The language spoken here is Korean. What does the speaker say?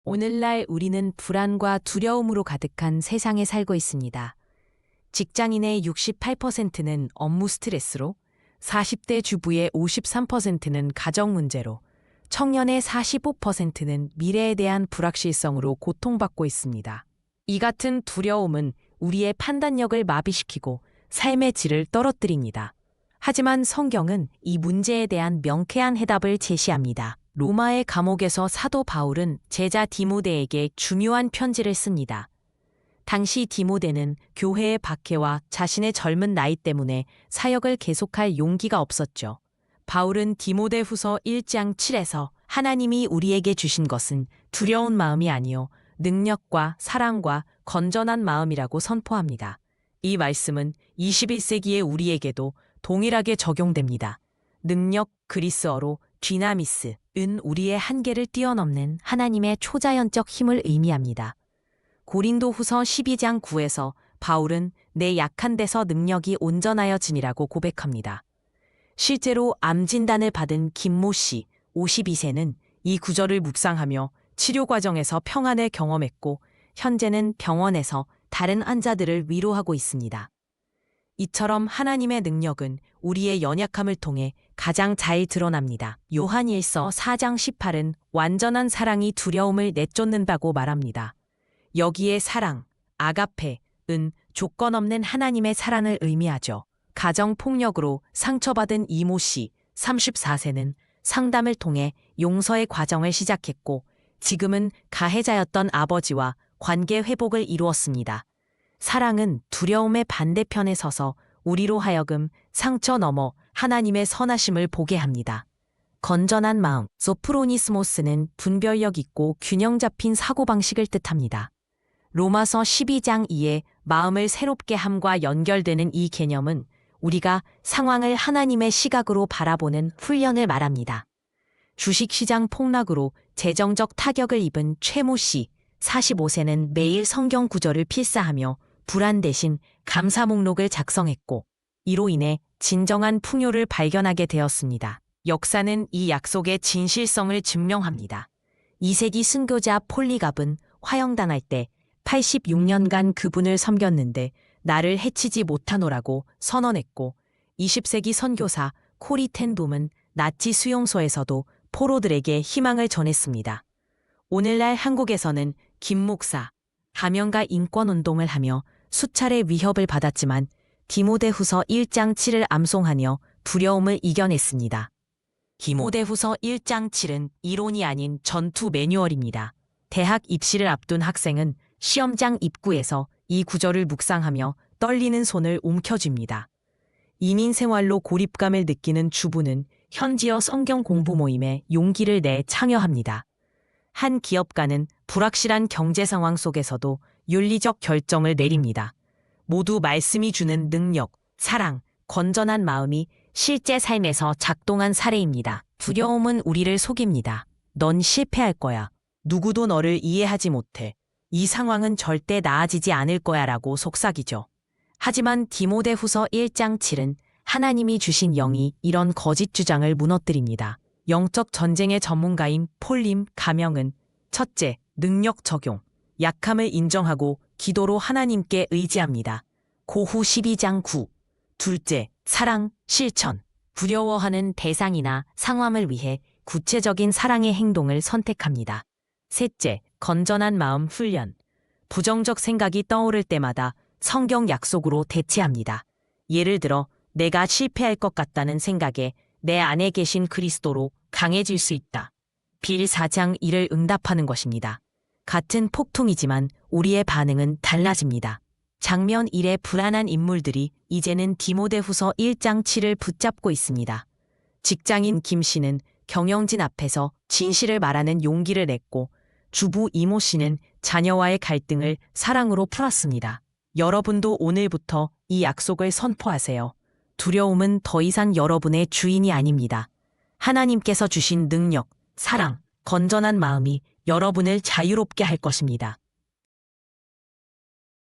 오늘날 우리는 불안과 두려움으로 가득한 세상에 살고 있습니다. 직장인의 68%는 업무 스트레스로, 40대 주부의 53%는 가정 문제로, 청년의 45%는 미래에 대한 불확실성으로 고통받고 있습니다. 이 같은 두려움은 우리의 판단력을 마비시키고 삶의 질을 떨어뜨립니다. 하지만 성경은 이 문제에 대한 명쾌한 해답을 제시합니다. 로마의 감옥에서 사도 바울은 제자 디모데에게 중요한 편지를 씁니다. 당시 디모데는 교회의 박해와 자신의 젊은 나이 때문에 사역을 계속할 용기가 없었죠. 바울은 디모데후서 1장 7에서 하나님이 우리에게 주신 것은 두려운 마음이 아니요 능력과 사랑과 건전한 마음이라고 선포합니다. 이 말씀은 21세기의 우리에게도 동일하게 적용됩니다. 능력, 그리스어로 쥐나미스, 은 우리의 한계를 뛰어넘는 하나님의 초자연적 힘을 의미합니다. 고린도후서 12장 9에서 바울은 내 약한 데서 능력이 온전하여지니라고 고백합니다. 실제로 암 진단을 받은 김모 씨, 52세는 이 구절을 묵상하며 치료 과정에서 평안을 경험했고 현재는 병원에서 다른 환자들을 위로하고 있습니다. 이처럼 하나님의 능력은 우리의 연약함을 통해 가장 잘 드러납니다. 요한일서 4장 18은 완전한 사랑이 두려움을 내쫓는다고 말합니다. 여기에 사랑, 아가페,은 조건 없는 하나님의 사랑을 의미하죠. 가정폭력으로 상처받은 이모 씨, 34세는 상담을 통해 용서의 과정을 시작했고 지금은 가해자였던 아버지와 관계 회복을 이루었습니다. 사랑은 두려움의 반대편에 서서 우리로 하여금 상처 넘어 하나님의 선하심을 보게 합니다. 건전한 마음, 소프로니스모스는 분별력 있고 균형 잡힌 사고방식을 뜻합니다. 로마서 12장 2에 마음을 새롭게 함과 연결되는 이 개념은 우리가 상황을 하나님의 시각으로 바라보는 훈련을 말합니다. 주식시장 폭락으로 재정적 타격을 입은 최모 씨, 45세는 매일 성경 구절을 필사하며 불안 대신 감사 목록을 작성했고 이로 인해 진정한 풍요를 발견하게 되었습니다. 역사는 이 약속의 진실성을 증명합니다. 2세기 순교자 폴리갑은 화형당할 때 86년간 그분을 섬겼는데 나를 해치지 못하노라고 선언했고 20세기 선교사 코리 텐돔은 나치 수용소에서도 포로들에게 희망을 전했습니다. 오늘날 한국에서는 김 목사, 가명과 인권운동을 하며 수차례 위협을 받았지만 디모데후서 1장 7을 암송하며 두려움을 이겨냈습니다. 디모데후서 1장 7은 이론이 아닌 전투 매뉴얼입니다. 대학 입시를 앞둔 학생은 시험장 입구에서 이 구절을 묵상하며 떨리는 손을 움켜쥡니다. 이민 생활로 고립감을 느끼는 주부는 현지어 성경 공부 모임에 용기를 내 참여합니다. 한 기업가는 불확실한 경제 상황 속에서도 윤리적 결정을 내립니다. 모두 말씀이 주는 능력, 사랑, 건전한 마음이 실제 삶에서 작동한 사례입니다. 두려움은 우리를 속입니다. 넌 실패할 거야. 누구도 너를 이해하지 못해. 이 상황은 절대 나아지지 않을 거야 라고 속삭이죠. 하지만 디모데후서 1장 7은 하나님이 주신 영이 이런 거짓 주장을 무너뜨립니다. 영적 전쟁의 전문가인 폴림 가명은 첫째, 능력 적용, 약함을 인정하고 기도로 하나님께 의지합니다. 고후 12장 9. 둘째, 사랑, 실천, 두려워하는 대상이나 상황을 위해 구체적인 사랑의 행동을 선택합니다. 셋째, 건전한 마음 훈련, 부정적 생각이 떠오를 때마다 성경 약속으로 대체합니다. 예를 들어 내가 실패할 것 같다는 생각에 내 안에 계신 그리스도로 강해질 수 있다. 빌 4장 1을 응답하는 것입니다. 같은 폭풍이지만 우리의 반응은 달라집니다. 장면 1의 불안한 인물들이 이제는 디모데후서 1장 7을 붙잡고 있습니다. 직장인 김 씨는 경영진 앞에서 진실을 말하는 용기를 냈고 주부 이모 씨는 자녀와의 갈등을 사랑으로 풀었습니다. 여러분도 오늘부터 이 약속을 선포하세요. 두려움은 더 이상 여러분의 주인이 아닙니다. 하나님께서 주신 능력, 사랑, 건전한 마음이 여러분을 자유롭게 할 것입니다.